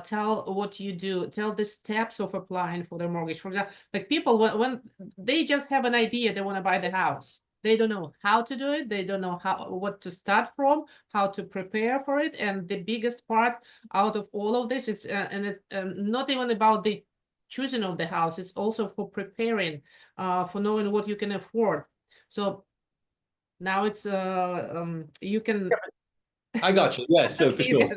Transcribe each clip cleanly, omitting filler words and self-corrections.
tell what you do, tell the steps of applying for the mortgage. For example, like people, when they just have an idea, they want to buy the house. They don't know how to do it. They don't know what to start from, how to prepare for it. And the biggest part out of all of this is, not even about the choosing of the house, it's also for preparing, for knowing what you can afford. So now it's you can. I got you. Yeah, so for sure.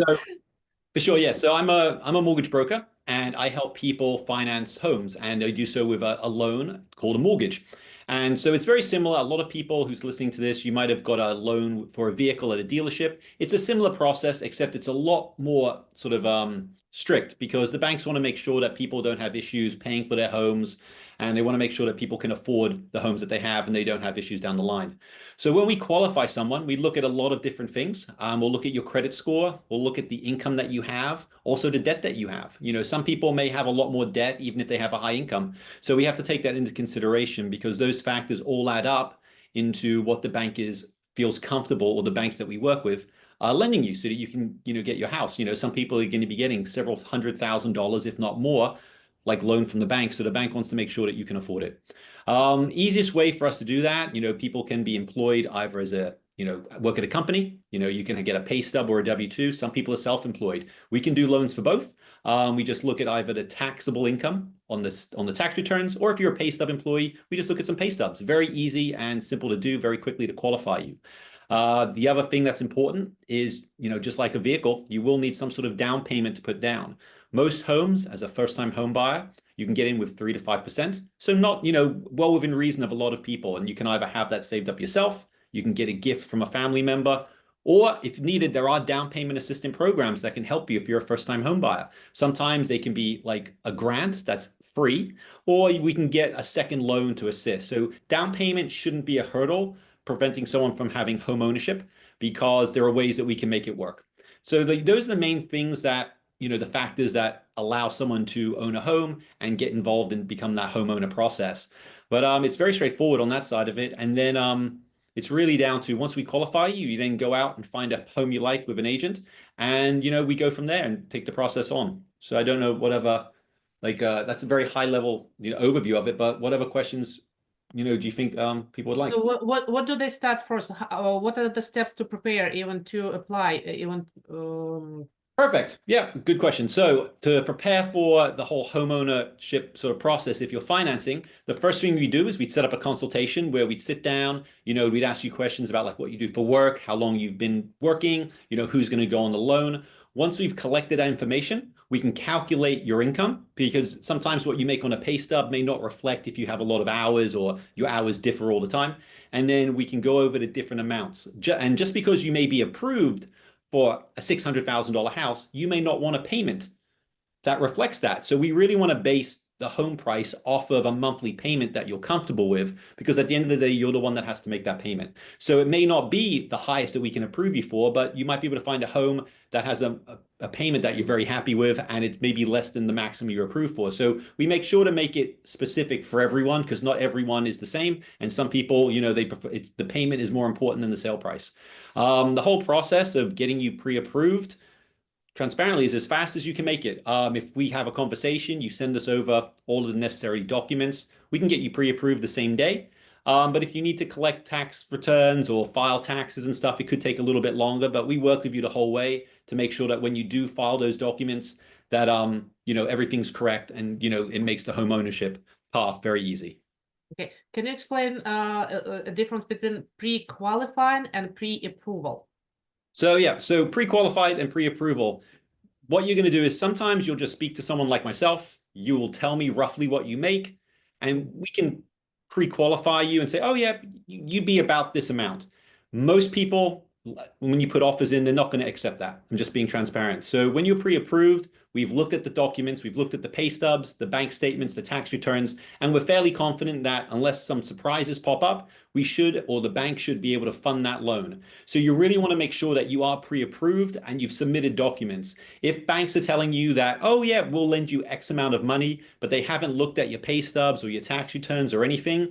For sure, yeah. So I'm a mortgage broker and I help people finance homes and I do so with a loan called a mortgage. And so it's very similar. A lot of people who's listening to this, you might have got a loan for a vehicle at a dealership. It's a similar process, except it's a lot more sort of strict because the banks want to make sure that people don't have issues paying for their homes and they want to make sure that people can afford the homes that they have and they don't have issues down the line. So when we qualify someone, we look at a lot of different things. We'll look at your credit score. We'll look at the income that you have, also the debt that you have. You know, some people may have a lot more debt even if they have a high income. So we have to take that into consideration because those factors all add up into what the bank feels comfortable, or the banks that we work with lending you so that you can, get your house. Some people are going to be getting several $100,000, if not more, like loan from the bank. So the bank wants to make sure that you can afford it. Easiest way for us to do that, people can be employed either as work at a company, you can get a pay stub or a W-2. Some people are self-employed. We can do loans for both. We just look at either the taxable income on the tax returns, or if you're a pay stub employee, we just look at some pay stubs. Very easy and simple to do, very quickly to qualify you. The other thing that's important is, just like a vehicle, you will need some sort of down payment to put down. Most homes, as a first-time home buyer, you can get in with 3 to 5%. So not, well within reason of a lot of people. And you can either have that saved up yourself, you can get a gift from a family member, or if needed, there are down payment assistance programs that can help you if you're a first-time home buyer. Sometimes they can be like a grant that's free, or we can get a second loan to assist. So down payment shouldn't be a hurdle preventing someone from having home ownership, because there are ways that we can make it work. So those are the main things that, the factors that allow someone to own a home and get involved and become that homeowner process. But it's very straightforward on that side of it. And then it's really down to, once we qualify you, you then go out and find a home you like with an agent. And, we go from there and take the process on. So I don't know, whatever, that's a very high level, overview of it, but whatever questions, do you think people would like? So what do they start first? What are the steps to prepare, even to apply, even Perfect. Yeah, good question. So to prepare for the whole homeownership sort of process, if you're financing, the first thing we do is we'd set up a consultation where we'd sit down, we'd ask you questions about like what you do for work, how long you've been working, who's going to go on the loan. Once we've collected that information, we can calculate your income, because sometimes what you make on a pay stub may not reflect if you have a lot of hours or your hours differ all the time. And then we can go over the different amounts. And just because you may be approved for a $600,000 house, you may not want a payment that reflects that. So we really want to base the home price off of a monthly payment that you're comfortable with, because at the end of the day, you're the one that has to make that payment. So it may not be the highest that we can approve you for, but you might be able to find a home that has a payment that you're very happy with, and it's maybe less than the maximum you're approved for. So we make sure to make it specific for everyone, because not everyone is the same. And some people, they prefer, the payment is more important than the sale price. The whole process of getting you pre-approved, transparently, is as fast as you can make it. If we have a conversation, you send us over all of the necessary documents, we can get you pre-approved the same day. But if you need to collect tax returns or file taxes and stuff, it could take a little bit longer, but we work with you the whole way to make sure that when you do file those documents that, everything's correct and, it makes the home ownership path very easy. Okay, can you explain a difference between pre-qualifying and pre-approval? So yeah, so pre-qualified and pre-approval. What you're going to do is sometimes you'll just speak to someone like myself. You will tell me roughly what you make, and we can pre-qualify you and say, oh yeah, you'd be about this amount. Most people, when you put offers in, they're not going to accept that. I'm just being transparent. So when you're pre-approved, we've looked at the documents, we've looked at the pay stubs, the bank statements, the tax returns, and we're fairly confident that unless some surprises pop up, we should, or the bank should, be able to fund that loan. So you really want to make sure that you are pre-approved and you've submitted documents. If banks are telling you that, oh yeah, we'll lend you X amount of money, but they haven't looked at your pay stubs or your tax returns or anything,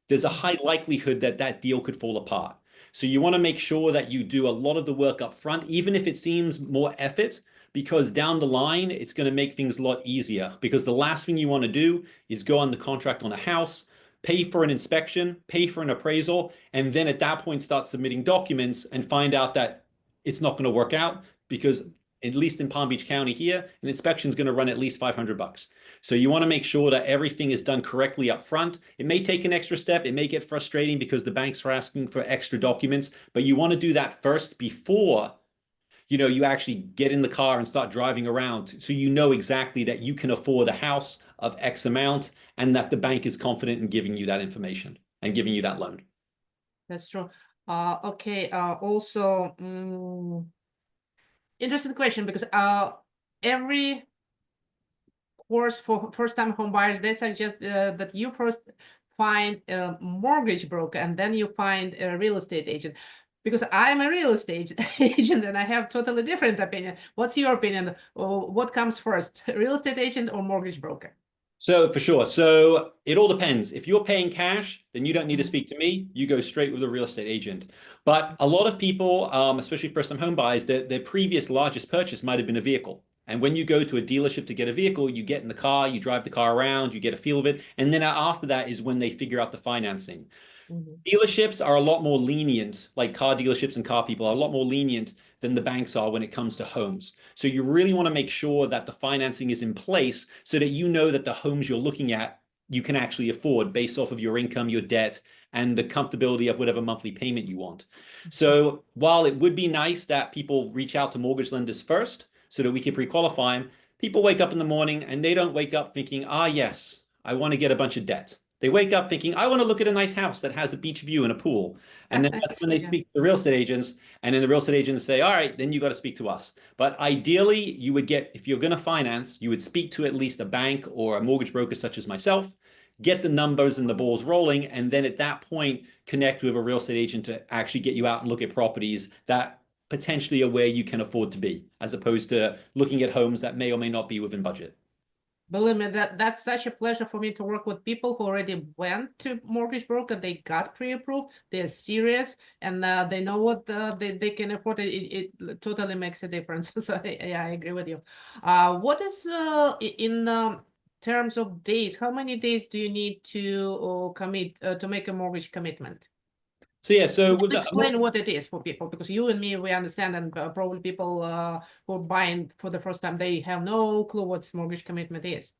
there's a high likelihood that that deal could fall apart. So you want to make sure that you do a lot of the work up front, even if it seems more effort, because down the line, it's going to make things a lot easier. Because the last thing you want to do is go on the contract on a house, pay for an inspection, pay for an appraisal, and then at that point start submitting documents and find out that it's not going to work out because at least in Palm Beach County here, an inspection is going to run at least $500. So you want to make sure that everything is done correctly up front. It may take an extra step. It may get frustrating because the banks are asking for extra documents, but you want to do that first before you actually get in the car and start driving around. So you know exactly that you can afford a house of X amount and that the bank is confident in giving you that information and giving you that loan. That's true. Okay. Also, interesting question, because every course for first-time home buyers, they suggest that you first find a mortgage broker and then you find a real estate agent. Because I'm a real estate agent and I have totally different opinion. What's your opinion? What comes first, real estate agent or mortgage broker? So for sure. So it all depends. If you're paying cash, then you don't need to speak to me. You go straight with a real estate agent. But a lot of people, especially first-time home buyers, their previous largest purchase might have been a vehicle. And when you go to a dealership to get a vehicle, you get in the car, you drive the car around, you get a feel of it. And then after that is when they figure out the financing. Dealerships are a lot more lenient, like car dealerships and car people are a lot more lenient than the banks are when it comes to homes. So you really want to make sure that the financing is in place so that you know that the homes you're looking at, you can actually afford based off of your income, your debt, and the comfortability of whatever monthly payment you want. So while it would be nice that people reach out to mortgage lenders first so that we can pre-qualify them, people wake up in the morning and they don't wake up thinking, yes, I want to get a bunch of debt. They wake up thinking, I want to look at a nice house that has a beach view and a pool. And then that's when they speak to the real estate agents. And then the real estate agents say, all right, then you got to speak to us. But ideally, you would get, if you're going to finance, you would speak to at least a bank or a mortgage broker such as myself, get the numbers and the balls rolling. And then at that point, connect with a real estate agent to actually get you out and look at properties that potentially are where you can afford to be, as opposed to looking at homes that may or may not be within budget. Believe me, that's such a pleasure for me to work with people who already went to mortgage broker. They got pre-approved. They're serious, and they know what they can afford. It totally makes a difference. So yeah, I agree with you. What is in terms of days? How many days do you need to commit to make a mortgage commitment? So yeah, so with explain what it is for people, because you and me, we understand, and probably people who are buying for the first time, they have no clue what mortgage commitment is.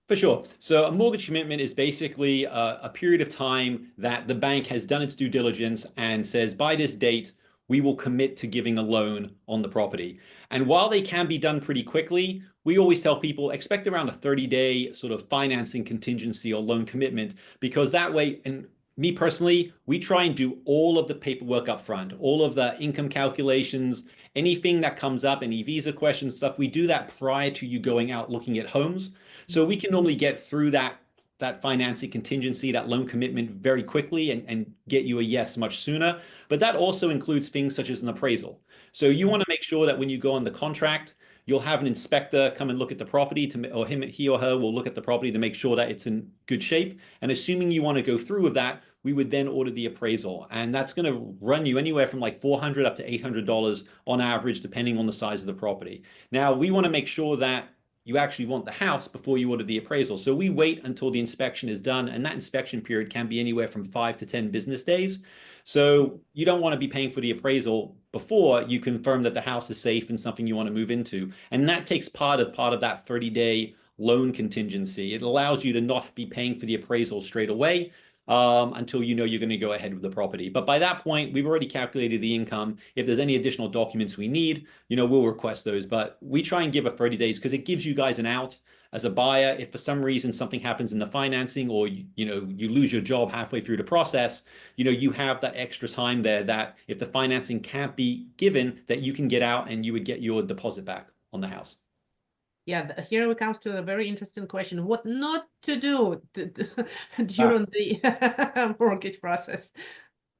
For sure. So a mortgage commitment is basically a period of time that the bank has done its due diligence and says, by this date, we will commit to giving a loan on the property. And while they can be done pretty quickly, we always tell people expect around a 30-day sort of financing contingency or loan commitment, because that way, and me personally, we try and do all of the paperwork up front, all of the income calculations, anything that comes up, any visa questions, stuff, we do that prior to you going out looking at homes. So we can normally get through that financing contingency, that loan commitment very quickly and get you a yes much sooner. But that also includes things such as an appraisal. So you want to make sure that when you go on the contract, you'll have an inspector come and look at the property or he or her will look at the property to make sure that it's in good shape. And assuming you want to go through with that, we would then order the appraisal. And that's going to run you anywhere from like $400 up to $800 on average, depending on the size of the property. Now, we want to make sure that you actually want the house before you order the appraisal. So we wait until the inspection is done, and that inspection period can be anywhere from 5 to 10 business days. So you don't want to be paying for the appraisal before you confirm that the house is safe and something you want to move into. And that takes part of that 30-day loan contingency. It allows you to not be paying for the appraisal straight away until you know you're going to go ahead with the property. But by that point, we've already calculated the income. If there's any additional documents we need, we'll request those. But we try and give a 30 days because it gives you guys an out as a buyer. If for some reason something happens in the financing or you lose your job halfway through the process, you have that extra time there that if the financing can't be given, that you can get out and you would get your deposit back on the house. Yeah, here we come to a very interesting question. What not to do during the mortgage process?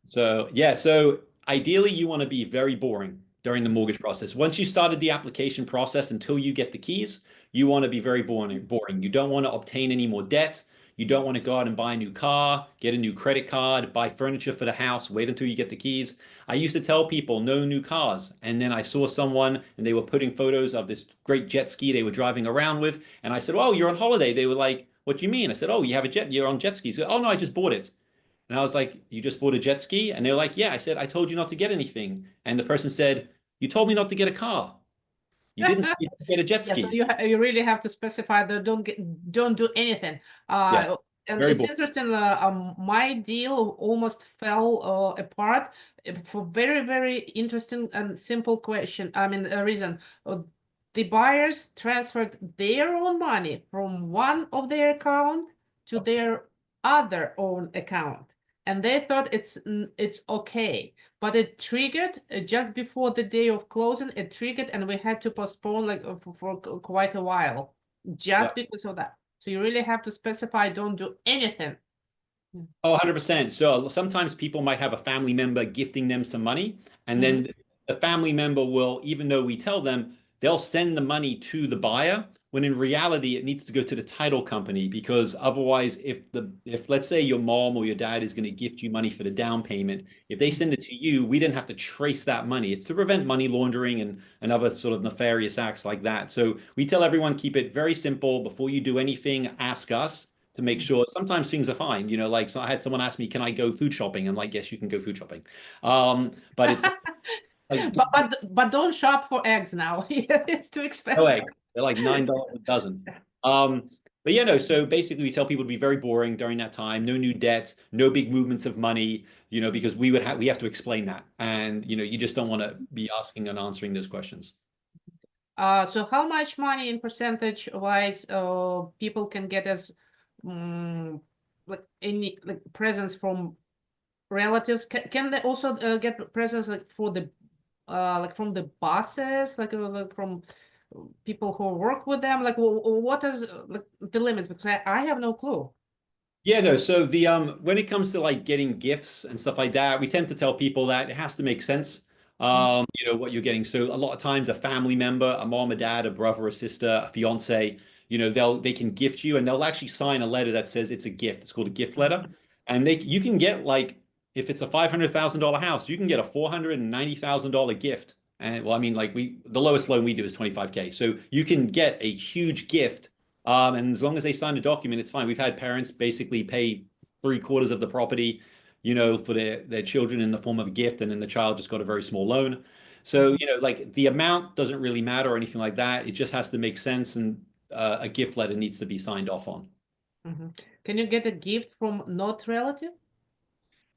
So yeah, so ideally you want to be very boring during the mortgage process. Once you started the application process until you get the keys, you want to be very boring. You don't want to obtain any more debt. You don't want to go out and buy a new car, get a new credit card, buy furniture for the house, wait until you get the keys. I used to tell people no new cars. And then I saw someone and they were putting photos of this great jet ski they were driving around with. And I said, oh, you're on holiday. They were like, what do you mean? I said, oh, you have a jet, you're on jet skis. Oh, no, I just bought it. And I was like, you just bought a jet ski? And they're like, yeah. I said, I told you not to get anything. And the person said, you told me not to get a car. You didn't get a jet Yeah, so ski. you really have to specify that don't do anything. Yeah, And very it's boring. interesting. My deal almost fell apart for very interesting and simple question. I mean, reason. The buyers transferred their own money from one of their account to their other own account, and they thought it's okay. But it triggered just before the day of closing. It triggered, and we had to postpone like for quite a while, Yeah. just because of that. So you really have to specify. Don't do anything. Oh, 100%. So sometimes people might have a family member gifting them some money, and Mhm. then the family member will, even though we tell them, they'll send the money to the buyer, when in reality it needs to go to the title company because otherwise, if let's say your mom or your dad is going to gift you money for the down payment, if they send it to you, we didn't have to trace that money. It's to prevent money laundering and other sort of nefarious acts like that. So we tell everyone keep it very simple. Before you do anything, ask us to make sure sometimes things are fine. You know, like so I had someone ask me, can I go food shopping? I'm like, yes, you can go food shopping. But it's like But don't shop for eggs now. It's too no expensive. egg. They're like $9 a dozen. Um, but yeah, no, so basically we tell people to be very boring during that time, no new debts, no big movements of money, you know, because we have to explain that. And you know, you just don't want to be asking and answering those questions. So how much money in percentage wise people can get as like any like presents from relatives? Can they also get presents like for the like from the bosses, like from people who work with them? Like what is like the limits? Because I have no clue. Yeah, no. So the when it comes to like getting gifts and stuff like that, we tend to tell people that it has to make sense. You know, what you're getting. So a lot of times a family member, a mom, a dad, a brother, a sister, a fiance, you know, they can gift you and they'll actually sign a letter that says it's a gift. It's called a gift letter. And they you can get like if it's a $500,000 house, you can get a $490,000 gift. And well, I mean, like the lowest loan we do is 25K. So you can get a huge gift and as long as they sign a document, it's fine. We've had parents basically pay three-quarters of the property, you know, for their children in the form of a gift, and then the child just got a very small loan. So, you know, like the amount doesn't really matter or anything like that. It just has to make sense, and a gift letter needs to be signed off on. Can you get a gift from not relative?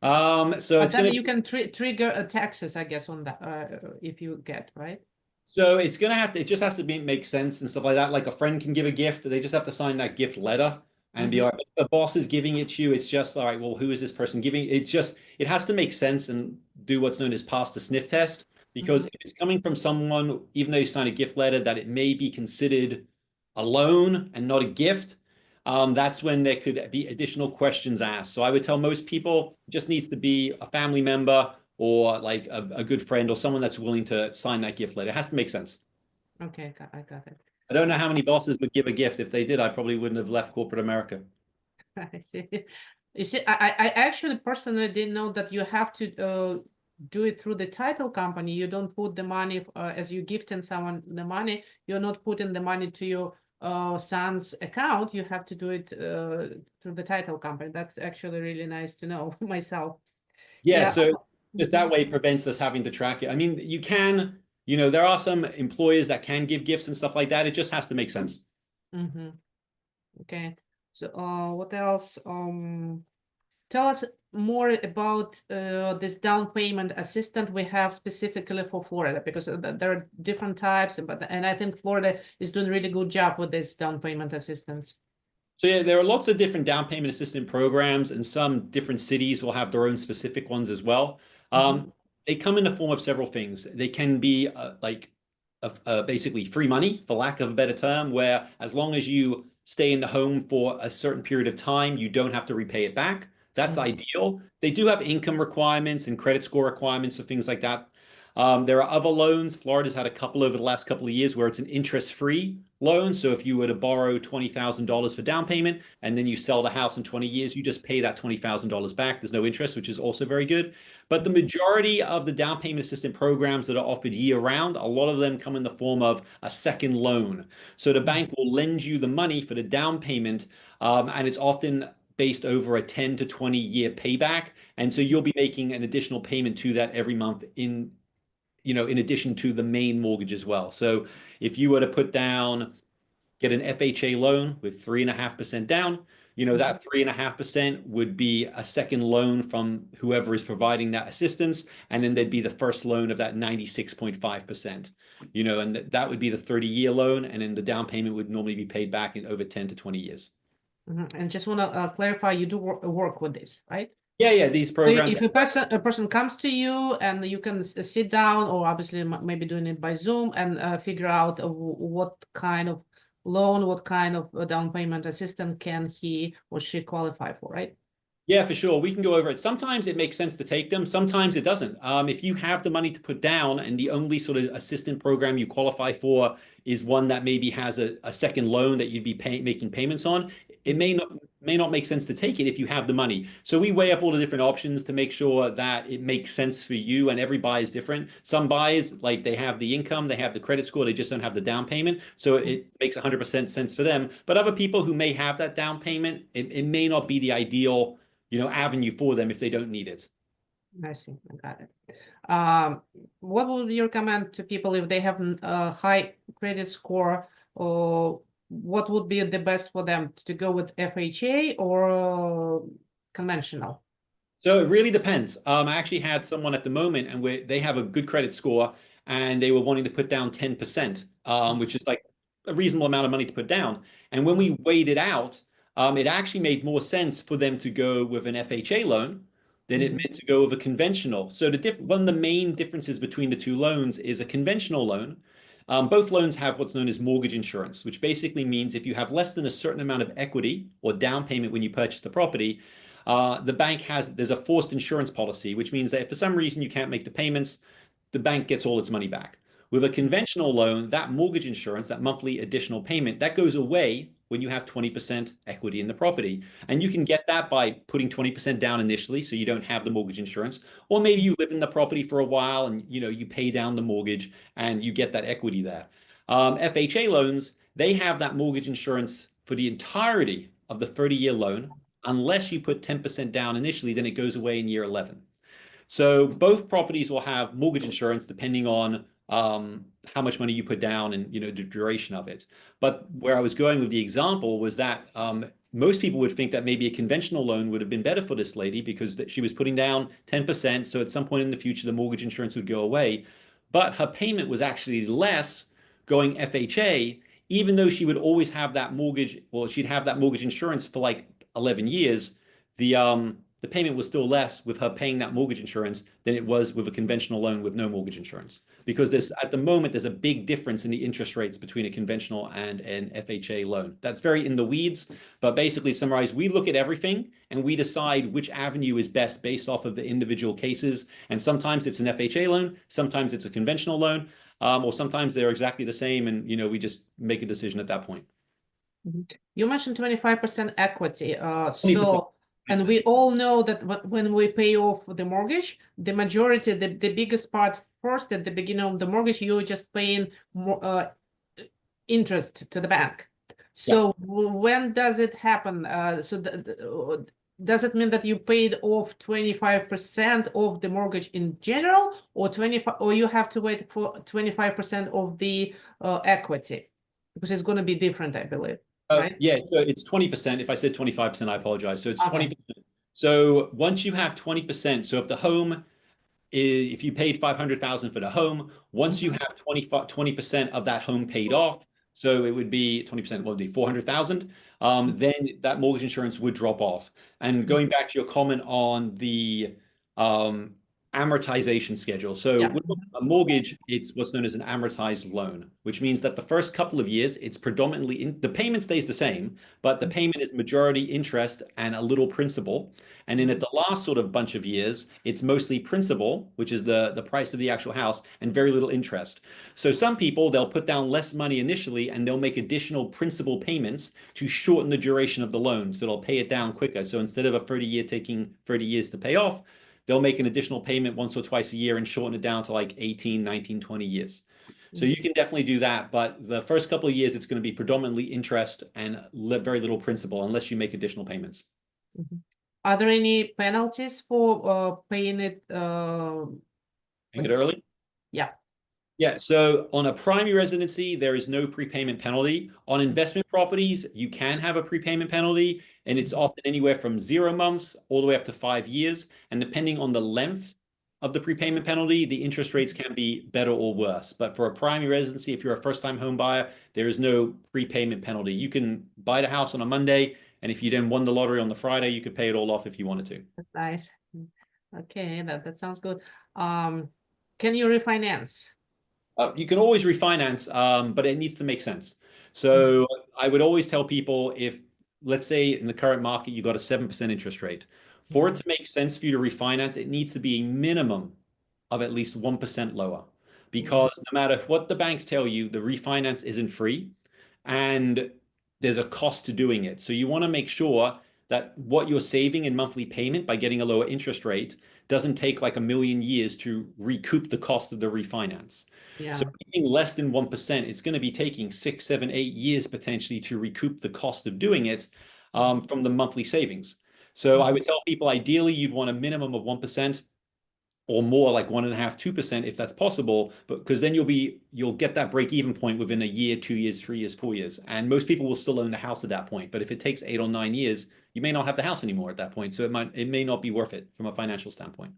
So But it's then going you to can trigger a taxes, I guess, on that if you get, right? So it's gonna have to, it just has to make sense and stuff like that. Like a friend can give a gift, they just have to sign that gift letter and be Mm-hmm. all right. If the boss is giving it to you, it's just all right, well, who is this person giving? It's just it has to make sense and do what's known as pass the sniff test. Because Mm-hmm. if it's coming from someone, even though you sign a gift letter, that it may be considered a loan and not a gift, that's when there could be additional questions asked. So I would tell most people it just needs to be a family member or like a good friend or someone that's willing to sign that gift letter. It has to make sense. Okay, I got it. I don't know how many bosses would give a gift. If they did, I probably wouldn't have left corporate America. I see. You see, I actually personally didn't know that you have to do it through the title company. You don't put the money as you gifting someone the money. You're not putting the money to your son's account. You have to do it through the title company. That's actually really nice to know myself. Yeah, Yeah. so just that Mhm. way it prevents us having to track it. I mean, you can, you know, there are some employers that can give gifts and stuff like that. It just has to make sense. Mhm. Okay. So, what else? Tell us more about this down payment assistant we have specifically for Florida, because there are different types, and I think Florida is doing a really good job with this down payment assistance. So yeah, there are lots of different down payment assistance programs, and some different cities will have their own specific ones as well. Mhm. They come in the form of several things. They can be basically free money, for lack of a better term, where as long as you stay in the home for a certain period of time, you don't have to repay it back. That's Mhm. ideal. They do have income requirements and credit score requirements for things like that. There are other loans. Florida's had a couple over the last couple of years where it's an interest-free loan. So if you were to borrow $20,000 for down payment and then you sell the house in 20 years, you just pay that $20,000 back. There's no interest, which is also very good. But the majority of the down payment assistance programs that are offered year round, a lot of them come in the form of a second loan. So the bank will lend you the money for the down payment, and it's often based over a 10 to 20 year payback. And so you'll be making an additional payment to that every month in addition to the main mortgage as well. So if you were to get an FHA loan with 3.5% down, that 3.5% would be a second loan from whoever is providing that assistance. And then there'd be the first loan of that 96.5%, and that would be the 30-year loan. And then the down payment would normally be paid back in over 10 to 20 years. And just want to clarify, you do work with this, right? Yeah, these programs. So if a person comes to you and you can sit down, or obviously maybe doing it by Zoom, and figure out what kind of loan, what kind of down payment assistance can he or she qualify for, right? Yeah, for sure. We can go over it. Sometimes it makes sense to take them. Sometimes it doesn't. If you have the money to put down and the only sort of assistant program you qualify for is one that maybe has a second loan that you'd be making payments on, it may not make sense to take it if you have the money. So we weigh up all the different options to make sure that it makes sense for you, and every buy is different. Some buys, like they have the income, they have the credit score, they just don't have the down payment. So it makes 100% sense for them. But other people who may have that down payment, it may not be the ideal avenue for them if they don't need it. I see. I got it. What would you recommend to people if they have a high credit score, or what would be the best for them to go with FHA or conventional? So it really depends. I actually had someone at the moment, and they have a good credit score, and they were wanting to put down 10%, which is like a reasonable amount of money to put down. And when we weighed it out, it actually made more sense for them to go with an FHA loan than it meant to go with a conventional. So one of the main differences between the two loans is a conventional loan. Both loans have what's known as mortgage insurance, which basically means if you have less than a certain amount of equity or down payment when you purchase the property, there's a forced insurance policy, which means that if for some reason you can't make the payments, the bank gets all its money back. With a conventional loan, that mortgage insurance, that monthly additional payment, that goes away when you have 20% equity in the property. And you can get that by putting 20% down initially, so you don't have the mortgage insurance. Or maybe you live in the property for a while and you pay down the mortgage and you get that equity there. FHA loans, they have that mortgage insurance for the entirety of the 30-year loan. Unless you put 10% down initially, then it goes away in year 11. So both properties will have mortgage insurance depending on how much money you put down and the duration of it. But where I was going with the example was that most people would think that maybe a conventional loan would have been better for this lady because she was putting down 10%. So at some point in the future, the mortgage insurance would go away. But her payment was actually less going FHA, even though she would always have that mortgage. Well, she'd have that mortgage insurance for like 11 years. The payment was still less with her paying that mortgage insurance than it was with a conventional loan with no mortgage insurance. Because at the moment, there's a big difference in the interest rates between a conventional and an FHA loan. That's very in the weeds, but basically summarized, we look at everything and we decide which avenue is best based off of the individual cases. And sometimes it's an FHA loan, sometimes it's a conventional loan, or sometimes they're exactly the same, and we just make a decision at that point. You mentioned 25% equity. And we all know that when we pay off the mortgage, the majority, the biggest part first at the beginning of the mortgage, you're just paying more interest to the bank. So when does it happen? Does it mean that you paid off 25% of the mortgage in general, or you have to wait for 25% of the equity? Because it's going to be different, I believe. Right? Yeah, so it's 20%. If I said 25%, I apologize. So it's 20%. So once you have 20%, so if you paid $500,000 for the home, once you have 20% of that home paid off, so it would be 20%, what would be $400,000, then that mortgage insurance would drop off. And going back to your comment on the amortization schedule. So Yeah. with a mortgage, it's what's known as an amortized loan, which means that the first couple of years, it's predominantly the payment stays the same, but the payment is majority interest and a little principal. And then at the last sort of bunch of years, it's mostly principal, which is the price of the actual house, and very little interest. So some people, they'll put down less money initially and they'll make additional principal payments to shorten the duration of the loan. So they'll pay it down quicker. So instead of a 30-year taking 30 years to pay off, they'll make an additional payment once or twice a year and shorten it down to like 18, 19, 20 years. So you can definitely do that. But the first couple of years, it's going to be predominantly interest and very little principal unless you make additional payments. Are there any penalties for paying it? Paying it early? Yeah. Yeah, so on a primary residency, there is no prepayment penalty. On investment properties, you can have a prepayment penalty, and it's often anywhere from 0 months all the way up to 5 years. And depending on the length of the prepayment penalty, the interest rates can be better or worse. But for a primary residency, if you're a first-time home buyer, there is no prepayment penalty. You can buy the house on a Monday, and if you then won the lottery on the Friday, you could pay it all off if you wanted to. That's nice. Okay, that sounds good. Can you refinance? You can always refinance, but it needs to make sense. So I would always tell people if, let's say in the current market, you got a 7% interest rate. For it to make sense for you to refinance, it needs to be a minimum of at least 1% lower. Because no matter what the banks tell you, the refinance isn't free and there's a cost to doing it. So you want to make sure that what you're saving in monthly payment by getting a lower interest rate doesn't take like a million years to recoup the cost of the refinance. Yeah. So being less than 1%, it's going to be taking 6, 7, 8 years potentially to recoup the cost of doing it from the monthly savings. So I would tell people ideally you'd want a minimum of 1% or more, like 1.5%, 2% if that's possible, but because then you'll get that break even point within a year, 2 years, 3 years, 4 years. And most people will still own the house at that point. But if it takes 8 or 9 years, you may not have the house anymore at that point. So it may not be worth it from a financial standpoint.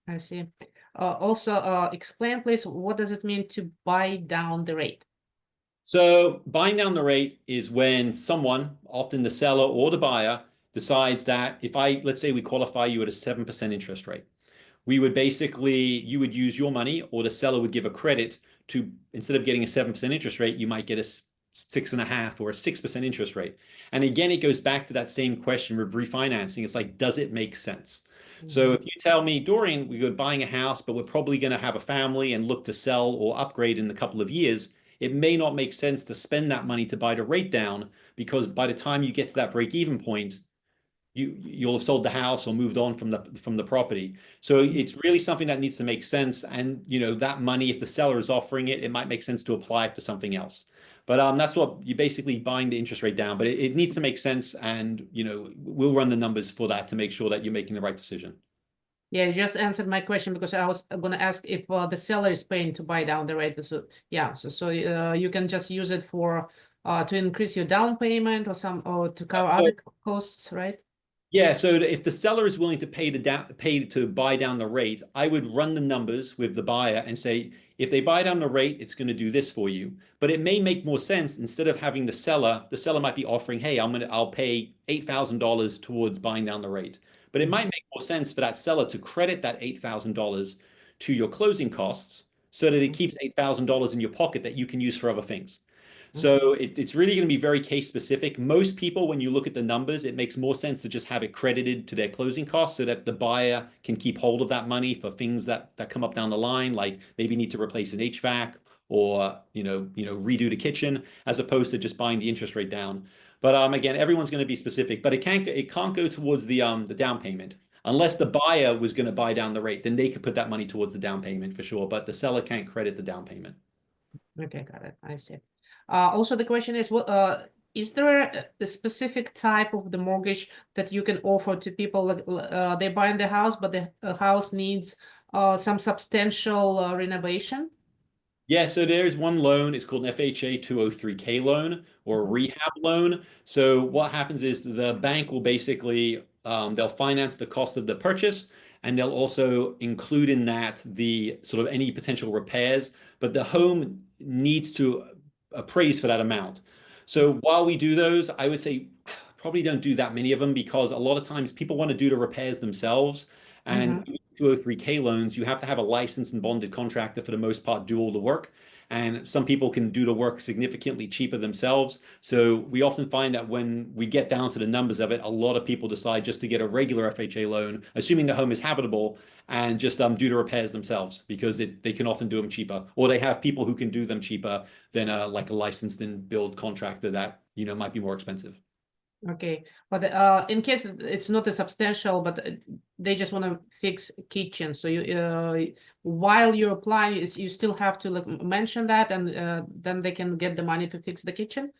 I see. Also, explain, please, what does it mean to buy down the rate? So buying down the rate is when someone, often the seller or the buyer, decides that let's say we qualify you at a 7% interest rate. You would use your money, or the seller would give a credit to, instead of getting a 7% interest rate, you might get a 6.5 or a 6% interest rate. And again, it goes back to that same question with refinancing. It's like, does it make sense? So if you tell me, Dorian, we're buying a house, but we're probably going to have a family and look to sell or upgrade in a couple of years, it may not make sense to spend that money to buy the rate down, because by the time you get to that break-even point, you'll have sold the house or moved on from the property. So it's really something that needs to make sense. And that money, if the seller is offering it, it might make sense to apply it to something else. But that's what you're basically buying the interest rate down. But it needs to make sense, and we'll run the numbers for that to make sure that you're making the right decision. Yeah, you just answered my question, because I was going to ask if the seller is paying to buy down the rate. So yeah, so you can just use it for to increase your down payment or to cover other costs, right? Yeah, so if the seller is willing to pay to buy down the rate, I would run the numbers with the buyer and say, if they buy down the rate, it's going to do this for you. But it may make more sense, instead of having the seller might be offering, hey, I'll pay $8,000 towards buying down the rate. But it might make more sense for that seller to credit that $8,000 to your closing costs, so that it keeps $8,000 in your pocket that you can use for other things. So it's really going to be very case specific. Most people, when you look at the numbers, it makes more sense to just have it credited to their closing costs, so that the buyer can keep hold of that money for things that come up down the line, like maybe need to replace an HVAC or redo the kitchen, as opposed to just buying the interest rate down. But again, everyone's going to be specific, but it can't go towards the down payment. Unless the buyer was going to buy down the rate, then they could put that money towards the down payment for sure. But the seller can't credit the down payment. Okay, got it. I see. Also, the question is, what is there a specific type of the mortgage that you can offer to people? Like they buy the house, but the house needs some substantial renovation? Yeah, so there's one loan. It's called an FHA 203K loan, or a rehab loan. So what happens is the bank will basically they'll finance the cost of the purchase, and they'll also include in that the sort of any potential repairs, but the home needs to appraise for that amount. So while we do those, I would say probably don't do that many of them, because a lot of times people want to do the repairs themselves. And 203K loans, you have to have a licensed and bonded contractor for the most part do all the work. And some people can do the work significantly cheaper themselves. So we often find that when we get down to the numbers of it, a lot of people decide just to get a regular FHA loan, assuming the home is habitable, and just do the repairs themselves because they can often do them cheaper, or they have people who can do them cheaper than like a licensed and build contractor that might be more expensive. Okay, but in case it's not a substantial, but they just want to fix kitchen, so you while you're applying, you still have to like mention that, and then they can get the money to fix the kitchen.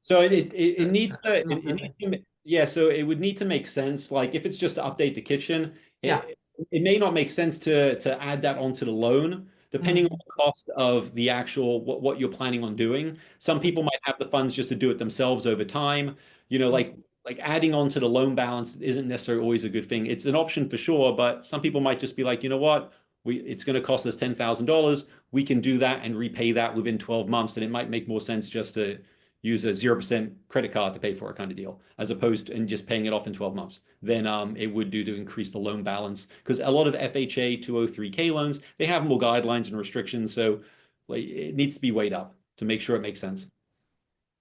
So it needs to, Not it really. needs to, yeah, so it would need to make sense. Like if it's just to update the kitchen, Yeah. it may not make sense to add that onto the loan, depending on the cost of the actual what you're planning on doing. Some people might have the funds just to do it themselves over time. Like adding on to the loan balance isn't necessarily always a good thing. It's an option for sure, but some people might just be like, you know what? It's going to cost us $10,000. We can do that and repay that within 12 months, and it might make more sense just to use a 0% credit card to pay for it kind of deal, as opposed to and just paying it off in 12 months. Then it would do to increase the loan balance because a lot of FHA 203K loans, they have more guidelines and restrictions. So like it needs to be weighed up to make sure it makes sense.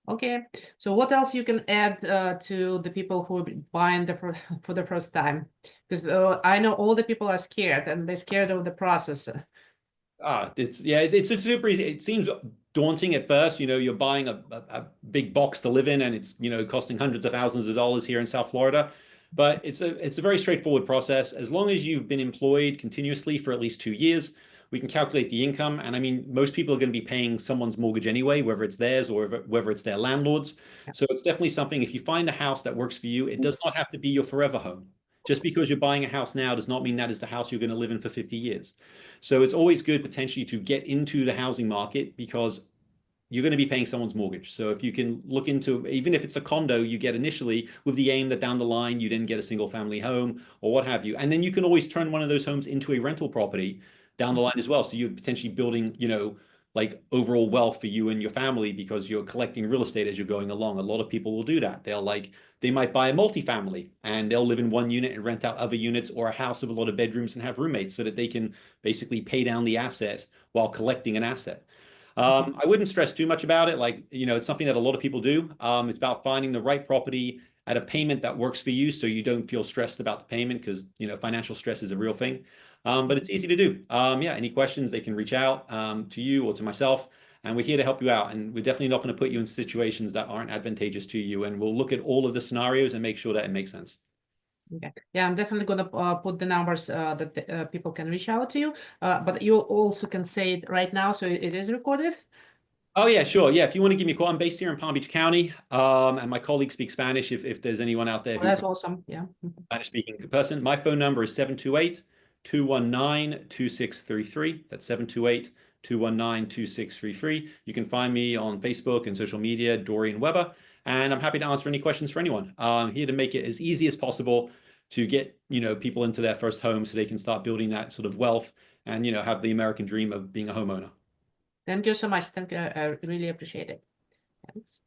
Okay, so what else you can add to the people who are buying for the first time? Because I know all the people are scared and they're scared of the process. It's a super easy. It seems daunting at first. You're buying a big box to live in, and it's costing hundreds of thousands of dollars here in South Florida. But it's a very straightforward process. As long as you've been employed continuously for at least 2 years, we can calculate the income. And I mean, most people are going to be paying someone's mortgage anyway, whether it's theirs or whether it's their landlord's. So it's definitely something. If you find a house that works for you, it does not have to be your forever home. Just because you're buying a house now does not mean that is the house you're going to live in for 50 years. So it's always good potentially to get into the housing market because you're going to be paying someone's mortgage. So if you can look into, even if it's a condo you get initially with the aim that down the line you then get a single family home or what have you. And then you can always turn one of those homes into a rental property down the line as well. So you're potentially building, like overall wealth for you and your family because you're collecting real estate as you're going along. A lot of people will do that. They might buy a multifamily and they'll live in one unit and rent out other units or a house with a lot of bedrooms and have roommates so that they can basically pay down the asset while collecting an asset. I wouldn't stress too much about it. Like, it's something that a lot of people do. It's about finding the right property at a payment that works for you so you don't feel stressed about the payment because, financial stress is a real thing. But it's easy to do. Yeah, any questions, they can reach out to you or to myself, and we're here to help you out. And we're definitely not going to put you in situations that aren't advantageous to you. And we'll look at all of the scenarios and make sure that it makes sense. Okay. Yeah, I'm definitely gonna put the numbers that people can reach out to you. But you also can say it right now, so it is recorded. Oh yeah, sure. Yeah, if you want to give me a call, I'm based here in Palm Beach County, and my colleagues speak Spanish. If there's anyone out there Oh, who that's awesome. Yeah. Spanish speaking person, my phone number is 728-219-2633. That's 728-219-2633. You can find me on Facebook and social media, Dorian Weber, and I'm happy to answer any questions for anyone. I'm here to make it as easy as possible to get people into their first home so they can start building that sort of wealth and have the American dream of being a homeowner. Thank you so much. Thank you. I really appreciate it. Thanks.